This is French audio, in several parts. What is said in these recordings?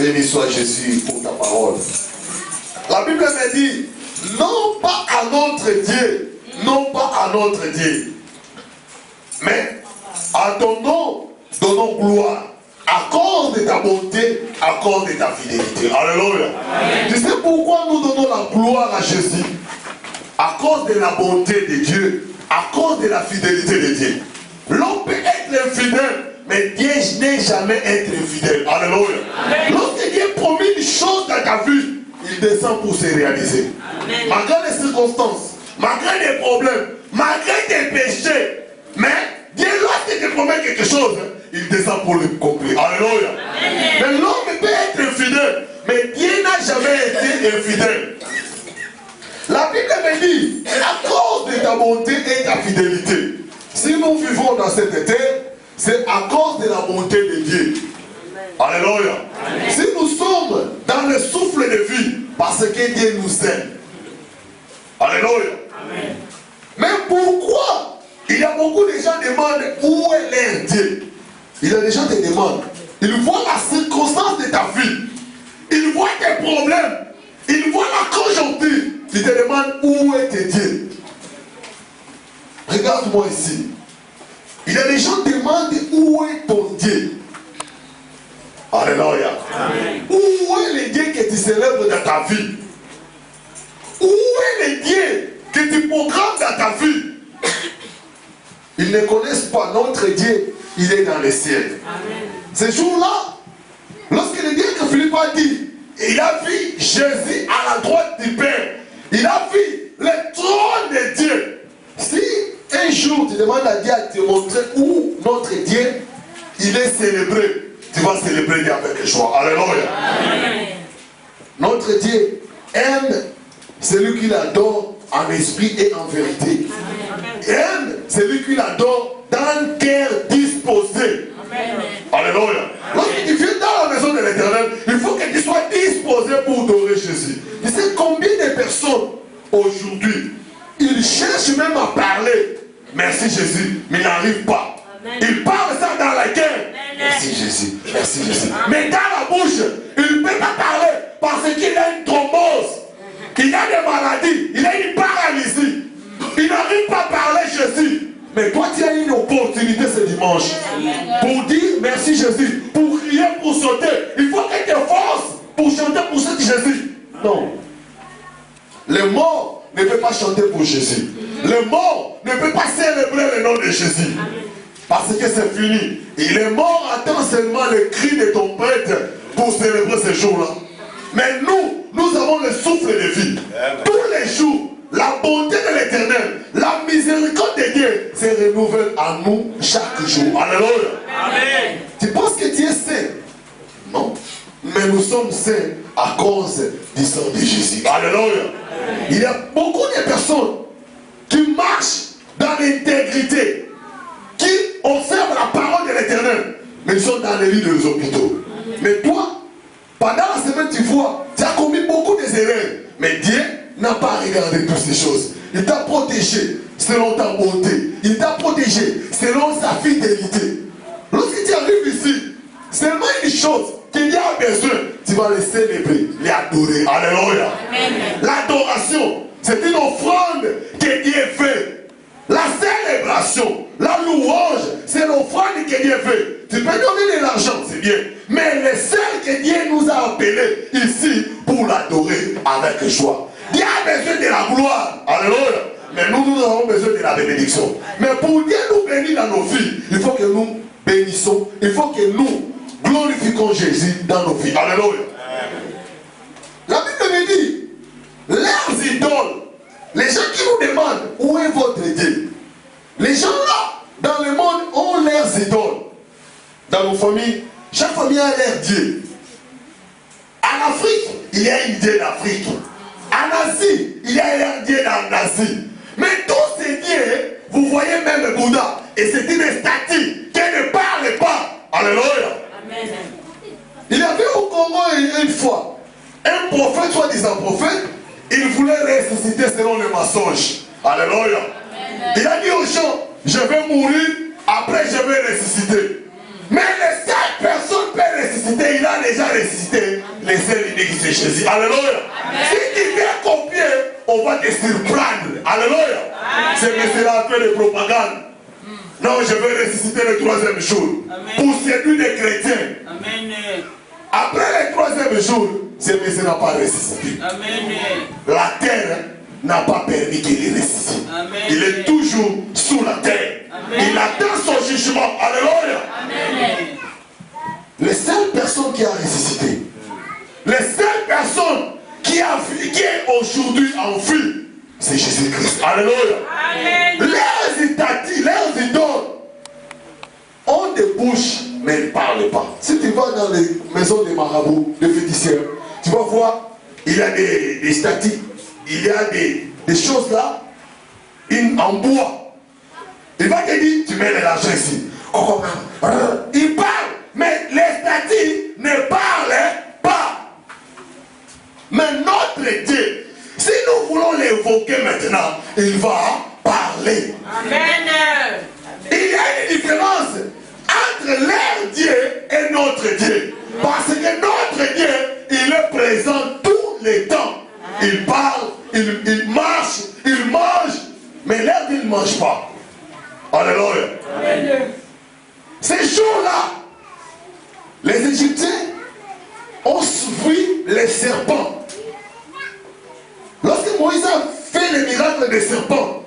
Béni soit Jésus pour ta parole. La Bible me dit, non pas à notre Dieu, non pas à notre Dieu, mais à ton nom, donnons gloire. À cause de ta bonté, à cause de ta fidélité. Alléluia. Tu sais pourquoi nous donnons la gloire à Jésus? À cause de la bonté de Dieu, à cause de la fidélité de Dieu. L'homme peut être infidèle, mais Dieu n'est jamais être infidèle. Alléluia. Lorsque Dieu promet une chose dans ta vie, il descend pour se réaliser. Amen. Malgré les circonstances, malgré les problèmes, malgré tes péchés, mais Dieu, lorsqu'il te promet quelque chose, il descend pour le accomplir. Alléluia. Mais l'homme peut être infidèle, mais Dieu n'a jamais été infidèle. La Bible me dit, à cause de ta bonté et ta fidélité, si nous vivons dans cette terre, c'est à cause de la bonté de Dieu. Alléluia. Si nous sommes dans le souffle de vie, parce que Dieu nous aime. Alléluia. Amen. Mais pourquoi il y a beaucoup de gens qui demandent où est leur Dieu? Il y a des gens qui te demandent. Ils voient la circonstance de ta vie. Ils voient tes problèmes. Ils voient la conjoncture. Ils te demandent où est tes dieux. Regarde-moi ici. Il y a des gens qui demandent où est ton Dieu. Alléluia. Amen. Où est le Dieu que tu célèbres dans ta vie? Où est le Dieu que tu programmes dans ta vie? Ils ne connaissent pas notre Dieu. Il est dans les ciels. Amen. Ce jour-là, lorsque le Dieu que Philippe a dit, il a vu Jésus à la droite du Père. Il a vu le trône de Dieu. Si un jour tu demandes à Dieu de te montrer où notre Dieu, il est célébré, tu vas célébrer Dieu avec joie. Alléluia. Amen. Notre Dieu aime celui qui l'adore en esprit et en vérité. Amen. Aime celui qui l'adore dans un cœur disposé. Amen. Alléluia. Lorsque tu viens dans la maison de l'Éternel, il faut que tu sois disposé pour adorer Jésus. Tu sais combien de personnes aujourd'hui, ils cherchent même à parler merci Jésus, mais ils n'arrivent pas. Amen. Ils parlent ça dans la guerre. Merci Jésus, merci Jésus. Amen. Mais dans la bouche, il ne peut pas parler parce qu'il a une thrombose, il a des maladies, il a une paralysie. Il n'arrive pas à parler Jésus. Mais toi, tu as une opportunité ce dimanche pour dire merci Jésus, pour crier, pour sauter. Il faut que tu te forces pour chanter pour ce Jésus. Non. Le mort ne peut pas chanter pour Jésus. Le mort ne peut pas célébrer le nom de Jésus. Parce que c'est fini. Et le mort attend seulement le cri de ton prêtre pour célébrer ce jour-là. Mais nous avons le souffle de vie. Tous les jours, la bonté de l'Éternel, la miséricorde de Dieu se renouvelle à nous chaque jour. Alléluia. Amen. Tu penses que tu es saint? Non. Mais nous sommes saints à cause du sang de Jésus. Alléluia. Amen. Il y a beaucoup de personnes qui marchent dans l'intégrité, qui observent la parole de l'Éternel, mais ils sont dans les lits des hôpitaux. Mais toi, pendant la semaine, tu vois, tu as commis beaucoup d'erreurs. Mais Dieu n'a pas regardé toutes ces choses. Il t'a protégé selon ta bonté. Il t'a protégé selon sa fidélité. Lorsque tu arrives ici, seulement une chose qu'il y a besoin, tu vas les célébrer, les adorer. Alléluia. L'adoration, c'est une offrande que Dieu fait. La célébration, la louange, c'est l'offrande que Dieu fait. Tu peux donner de l'argent, c'est bien. Mais le seul que Dieu nous a appelés ici pour l'adorer avec joie. Dieu a besoin de la gloire. Alléluia. Mais nous avons besoin de la bénédiction. Mais pour Dieu nous bénir dans nos vies, il faut que nous bénissons. Il faut que nous glorifions Jésus dans nos vies. Alléluia. La Bible me dit, leurs idoles, les gens qui nous demandent où est votre Dieu, les gens là dans le monde ont leurs idoles. Dans nos familles, chaque famille a leur Dieu. En Afrique, il y a une Dieu d'Afrique. En Asie, il y a un Dieu en Asie. Mais tous ces dieux, vous voyez même le Bouddha, et c'est une statue qui ne parle pas. Alléluia. Amen. Il y avait au Congo une fois un prophète, soi-disant prophète, il voulait ressusciter selon le mensonge. Alléluia. Amen. Il a dit aux gens, je vais mourir, après je vais ressusciter. Mais les seule personne peut ressusciter, il a déjà ressuscité. Les seuls uniques, c'est Jésus. Alléluia. Si tu viens copier, on va te surprendre. Alléluia. Ce ne sera un peu de propagande. Non, je vais ressusciter le troisième jour. Amen. Pour séduire les chrétiens. Amen. Après le troisième jour, ce ne sera pas ressuscité. Amen. La terre n'a pas permis qu'il ressuscite. Amen. Il est toujours sous la terre. Amen. Il attend son jugement. Alléluia. Amen. Les seules personnes qui ont ressuscité, les seules personnes qui est aujourd'hui en vie, c'est Jésus-Christ. Alléluia. Amen. Leurs idoles ont des bouches, mais ils ne parlent pas. Si tu vas dans les maisons des marabouts, des féticheurs, tu vas voir, il y a des statues, il y a des choses là, en bois. Il va te dire, tu mets de l'argent ici. Il parle, mais les statues ne parlent pas. Mais notre Dieu, si nous voulons l'évoquer maintenant, il va parler. Amen. Il y a une différence entre leur Dieu et notre Dieu. Parce que notre Dieu, il est présent tous les temps. Il parle, il marche, il mange, mais leur Dieu ne mange pas. Alléluia. Amen. Ces jours-là, les Égyptiens ont suivi les serpents. Lorsque Moïse a fait le miracle des serpents,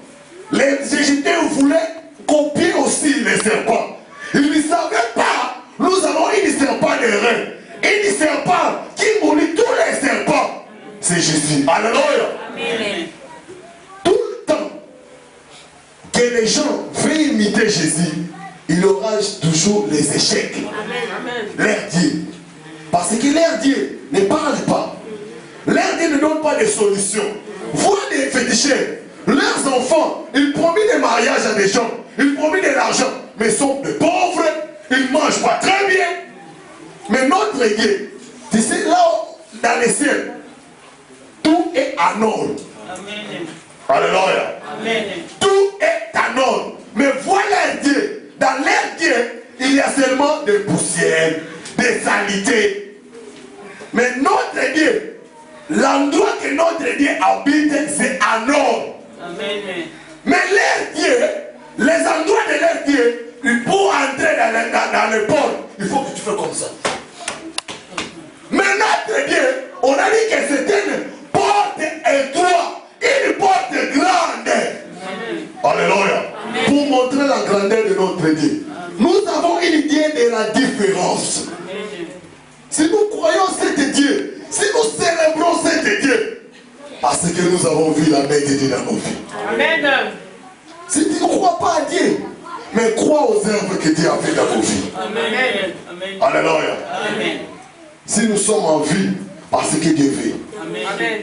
les Égyptiens voulaient copier aussi les serpents. Ils ne savaient pas, nous avons une serpent de rein, une serpent qui mourit tous les serpents. C'est Jésus. Alléluia. Amen. Tout le temps que les gens veulent imiter Jésus, il aura toujours les échecs. Amen. Leur Dieu. Parce que leur Dieu ne parle pas. Leur Dieu ne donne pas de solution. Voir des féticheurs, leurs enfants, ils promettent des mariages à des gens, ils promettent de l'argent, mais sont des pauvres, ils ne mangent pas très bien. Mais notre Dieu, tu sais, là, dans les ciels, tout est en ordre. Amen. Alléluia. Amen. Tout est en ordre. Mais voilà Dieu, dans leur Dieu, il y a seulement des poussières, des saletés. Mais notre Dieu, l'endroit que notre Dieu habite, c'est en ordre. Amen. Mais leur Dieu, les endroits de leur Dieu, pour entrer dans les portes, il faut que tu fasses comme ça. Mais notre Dieu, on a dit que c'était une porte étroite, une porte grande. Amen. Alléluia. Amen. Pour montrer la grandeur de notre Dieu. Amen. Nous avons une idée de la différence. Amen. Si nous croyons cet Dieu, si nous célébrons cet Dieu, parce que nous avons vu la main de Dieu dans nos vies. Amen. Si tu ne crois pas à Dieu, mais crois aux œuvres que Dieu a fait dans vos vies. Amen. Amen. Alléluia. Amen. Si nous sommes en vie, parce que Dieu veut. Amen.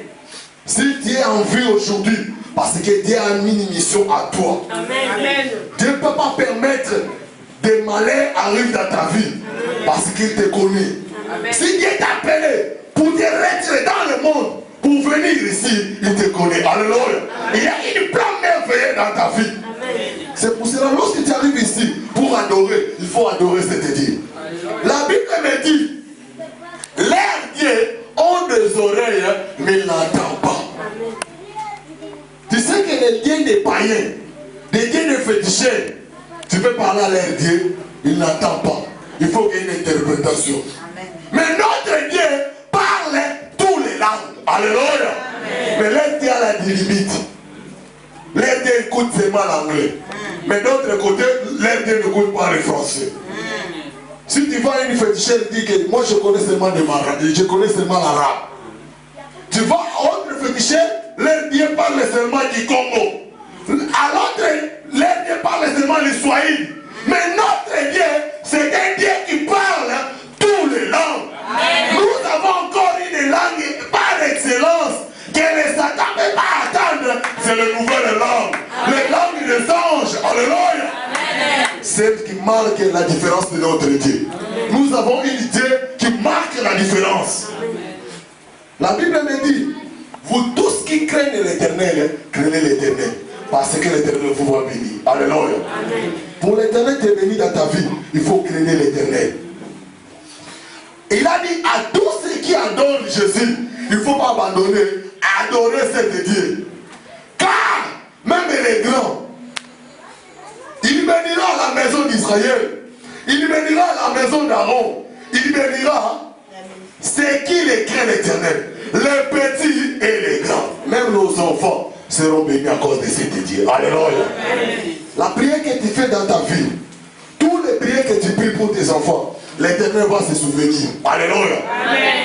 Si tu es en vie aujourd'hui, parce que Dieu a mis une mission à toi. Amen. Dieu ne peut pas permettre des malheurs arrivent dans ta vie, parce qu'il te connaît. Amen. Si Dieu t'a appelé pour te retirer dans le monde, pour venir ici, il te connaît. Alléluia. Amen. Il y a une plan merveilleux dans ta vie. C'est pour cela, lorsque tu arrives ici pour adorer, il faut adorer cet Dieu. La Bible me dit, les dieux ont des oreilles, mais ils n'entendent pas. Tu sais que les dieux des païens, des dieux des féticheurs, tu peux parler à leur Dieu, ils n'entendent pas. Il faut qu'il y ait une interprétation. Amen. Mais notre Dieu parle tous les langues. Alléluia. Amen. Mais leur Dieu a la limite. Leur Dieu écoute seulement l'anglais. Mais d'autre côté, leur Dieu n'écoute pas le français. Si tu vas à une fétichère et dis que moi je connais seulement des marabouts, je connais seulement l'arabe. Tu vas à autre fétichère, leur Dieu parle seulement du Congo. À l'autre, leur Dieu parle seulement du Swahili. Mais notre Dieu, c'est un Dieu qui parle toutes les langues. Amen. Nous avons encore une langue par excellence que les Satan ne peut pas attendre. C'est la nouvelle langue. Les langues des anges. Alléluia. Celle qui marque la différence de notre Dieu. Amen. Nous avons une Dieu qui marque la différence. Amen. La Bible me dit, vous tous qui craignez l'Éternel, craignez l'Éternel. Parce que l'Éternel vous va bénir. Alléluia. Pour l'Éternel te bénir dans ta vie, il faut craindre l'Éternel. Il a dit à tous ceux qui adorent Jésus, il ne faut pas abandonner, adorer cet Dieu. Car même les grands, il bénira la maison d'Israël, il bénira la maison d'Aaron, il bénira ceux qui les craignent l'Éternel, les petits et les grands. Même nos enfants seront bénis à cause de cet Dieu. Alléluia. La prière que tu fais dans ta vie, toutes les prières que tu pries pour tes enfants, l'Éternel va se souvenir. Alléluia.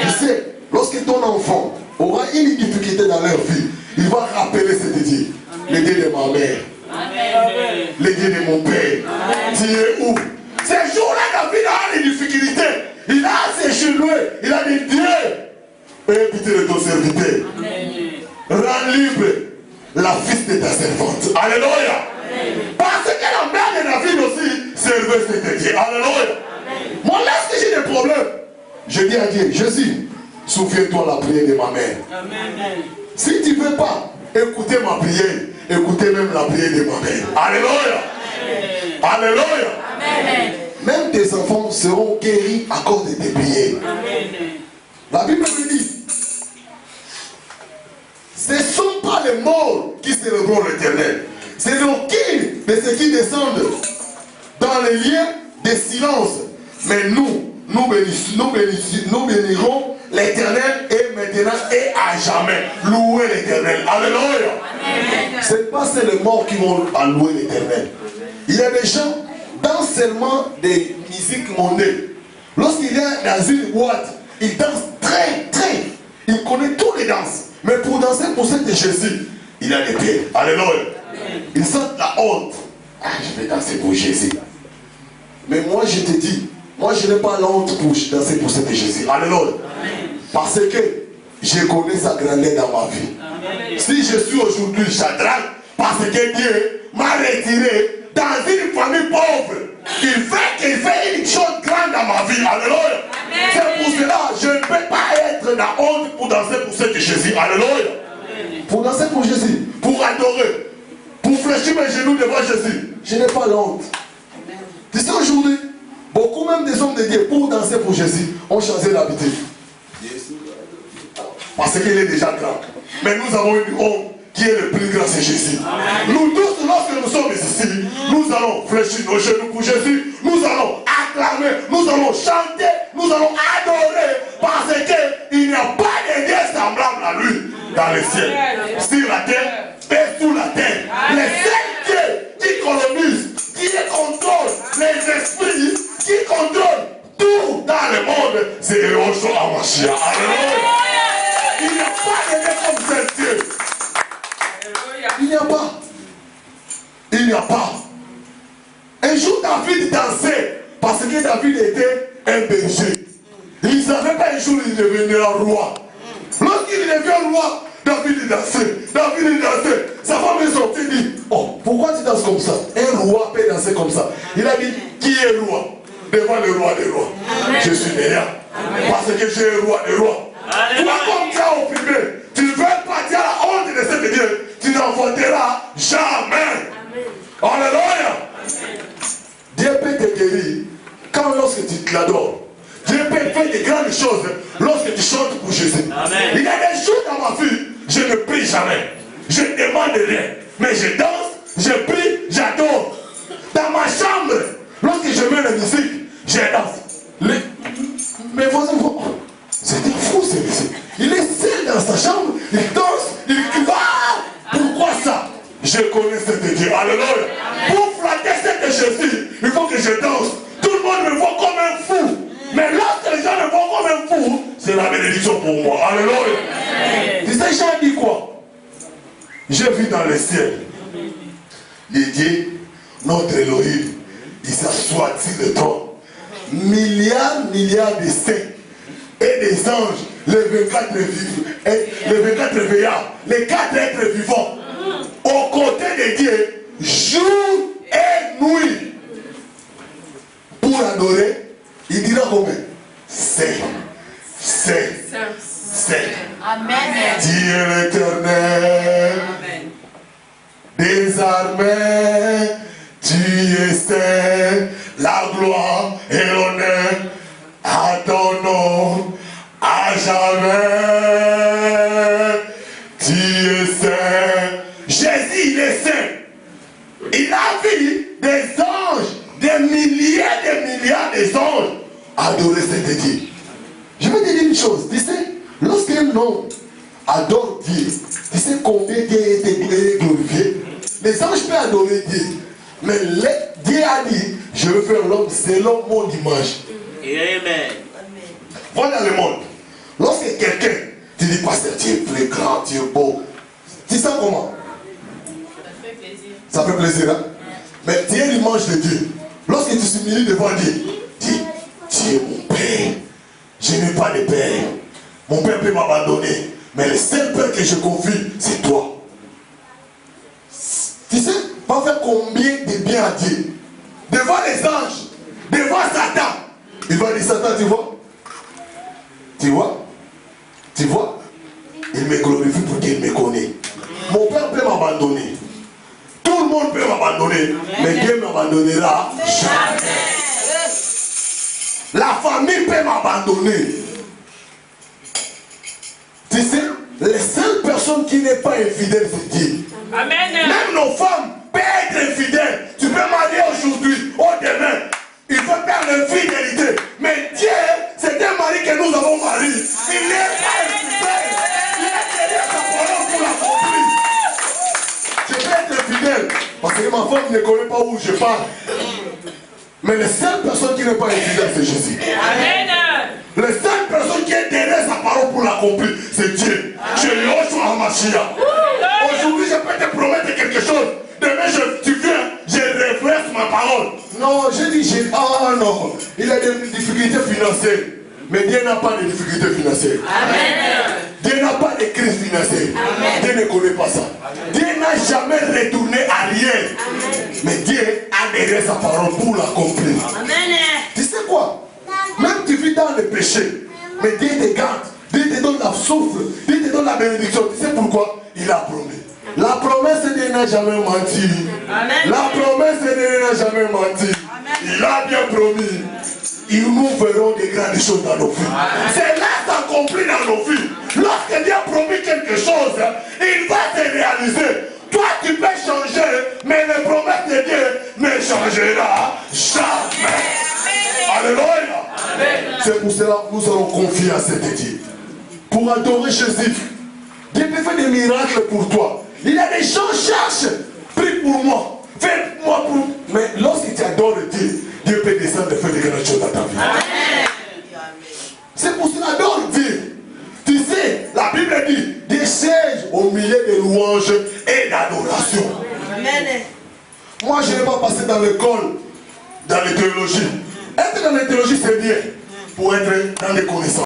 Tu sais, lorsque ton enfant aura une difficulté dans leur vie, il va rappeler cet Dieu. Le Dieu de ma mère. Le Dieu de mon père. Tu es où? Ces jours-là, David a des difficultés. Il a s'échoué. Il a dit Dieu, aie pitié de ton serviteur. Rends libre la fille de ta servante. Alléluia. Parce que la mère de David aussi servait cet Dieu. Alléluia. Moi, lorsque j'ai des problèmes, je dis à Dieu, Jésus, souviens-toi la prière de ma mère. Amen. Si tu ne veux pas écouter ma prière, écoutez même la prière de ma mère. Alléluia. Amen. Alléluia. Amen. Même tes enfants seront guéris à cause de tes prières. Amen. La Bible me dit, ce ne sont pas les morts qui célébreront l'Éternel. C'est aucun de ceux qui descendent dans les lieux de silence. Mais nous bénirons l'Éternel et maintenant et à jamais. Louer l'Éternel. Alléluia. Ce n'est pas les morts qui vont louer l'Éternel. Il y a des gens dans seulement des musiques mondaines. Lorsqu'il est dans une boîte, il danse très. Il connaît tous les danses. Mais pour danser pour cette Jésus, il a des pieds. Alléluia. Il sent la honte. Ah, je vais danser pour Jésus. Mais moi je te dis, moi je n'ai pas la honte pour danser pour cet Jésus. Alléluia. Parce que je connais sa grandeur dans ma vie. Amen. Si je suis aujourd'hui Shadrach, parce que Dieu m'a retiré dans une famille pauvre, il fait une chose grande dans ma vie. Alléluia. C'est pour cela que je ne peux pas être dans honte pour danser pour cet Jésus. Alléluia. Amen. Pour danser pour Jésus, pour adorer, pour fléchir mes genoux devant Jésus, je n'ai pas la honte. Tu sais, aujourd'hui, beaucoup même des hommes de Dieu, pour danser pour Jésus, ont changé l'habitude. Parce qu'il est déjà grand. Mais nous avons une homme qui est le plus grand, c'est Jésus. Amen. Nous tous, lorsque nous sommes ici, nous allons fléchir nos genoux pour Jésus. Nous allons acclamer, nous allons chanter, nous allons adorer. Parce qu'il n'y a pas de Dieu semblable à lui dans les cieux, sur la terre et sous la terre. Le seul Dieu qui colonise, qui contrôle les esprits, qui contrôle tout dans le monde, c'est Yehoshua HaMashiach. Alléluia. Il n'y a pas de Dieu comme ce Dieu. Il n'y a pas. Il n'y a pas. Un jour, David dansait parce que David était un berger. Il ne savait pas un jour il deviendra roi. Lorsqu'il devient roi, David dansait. David dansait. Sa femme est sortie et dit, oh, pourquoi tu danses comme ça? Un roi peut danser comme ça. Il a dit, qui est roi? Devant le roi des rois. Amen. Je suis meilleur. Parce que j'ai un roi des rois. Toi, comme tu as opprimé, tu ne veux pas dire la honte de cet Dieu, tu n'enfanteras jamais. Amen. Alléluia. Dieu peut te guérir quand lorsque tu l'adores. Dieu peut faire des grandes choses lorsque tu chantes pour Jésus. Amen. Il y a des jours dans ma vie, je ne prie jamais. Je ne demande rien. Mais je danse, je prie, j'adore. Dans ma chambre, lorsque je mets la musique, je danse. Mes voisins vont, c'était fou ce musique. Il est seul dans sa chambre, il danse, il crie. Ah, pourquoi ça? Je connais cet Dieu. Alléluia. Pour flatter cet Jésus, il faut que je danse. Tout le monde me voit comme un fou. Mais lorsque les gens me voient comme un fou, c'est la bénédiction pour moi. Alléluia. Tu sais, Jean dit quoi? J'ai vu dans le ciel les dieux, notre Elohim, il s'assoit sur le trône. Milliards de saints et des anges, les 24 veillards, les 4 êtres vivants, aux côtés de Dieu, jour et nuit, pour adorer. Il dira combien? C'est. Amen. Dieu l'Éternel. Des jamais. Tu es saint, la gloire et l'honneur à ton nom, à jamais. Tu es saint. Jésus, il est saint. Il a vu des anges, des milliers de milliards d'anges adorer cet Dieu. Je vais te dire une chose, tu sais, lorsqu'un homme adore Dieu, tu sais combien Dieu est glorifié? Les anges peuvent adorer Dieu, mais Dieu a dit, je veux faire l'homme selon mon image. Amen. Voilà le monde. Lorsque quelqu'un te dit, pasteur, tu es plus grand, tu es beau, tu sens comment? Ça fait plaisir, hein? Mais tu es l'image de Dieu. Lorsque tu t'humilies devant Dieu, dis, tu es mon père. Je n'ai pas de père. Mon père peut m'abandonner. Mais le seul père que je confie, c'est toi. Tu sais, va faire combien de bien à Dieu? Devant les anges, devant Satan. Il va dire, Satan, tu vois? Tu vois? Tu vois? Il me glorifie pour qu'il me connaisse. Mon père peut m'abandonner. Tout le monde peut m'abandonner. Mais Dieu ne m'abandonnera jamais. La famille peut m'abandonner. Tu sais, les seules personnes qui n'est pas infidèle, c'est Dieu. Amen. Même nos femmes peuvent être infidèles. Tu peux marier aujourd'hui, ou demain. Il faut perdre l'infidélité. Mais Dieu, c'est un mari que nous avons marié. Il n'est pas infidèle. Il a derrière sa parole pour l'accomplir. Je peux être infidèle. Parce que ma femme ne connaît pas où je parle. Mais les seules personnes qui n'est pas infidèle, c'est Jésus. Amen. Les seules personnes qui est derrière sa parole pour l'accomplir, c'est Dieu. Je lâche à Mashiach. Aujourd'hui, je peux te promettre quelque chose. Demain, tu viens, je reverse ma parole. Non, je dis, ah non, il a des difficultés financières. Mais Dieu n'a pas de difficultés financières. Amen. Dieu n'a pas de crise financière. Amen. Dieu ne connaît pas ça. Amen. Dieu n'a jamais retourné à rien. Amen. Mais Dieu a derrière sa parole pour l'accomplir. Tu sais quoi? Même tu vis dans le péché, mais Dieu te garde. Dieu te donne la souffle. Dieu te donne la bénédiction. Tu sais pourquoi? Il a promis. La promesse de Dieu n'a jamais menti. Amen. La promesse de Dieu n'a jamais menti. Amen. Il a bien promis. Et nous verrons des grandes choses dans nos vies. C'est là s'accomplit dans nos vies. Lorsque Dieu a promis quelque chose, il va se réaliser. Toi, tu peux changer, mais les promesses de Dieu ne changera jamais. Alléluia. C'est pour cela que nous allons confier à cet Dieu. Pour adorer Jésus. Dieu peut faire des miracles pour toi. Il y a des gens qui cherchent. Prie pour moi. Fais-moi pour. Mais lorsque tu adores Dieu, Dieu peut descendre et faire des grandes choses dans ta vie. C'est pour cela adore Dieu. Tu sais, la Bible dit des sièges au milieu de louanges et d'adoration. Moi, je n'ai pas passé dans l'école, dans les théologies. Être dans les théologies, c'est bien pour être dans les connaissances.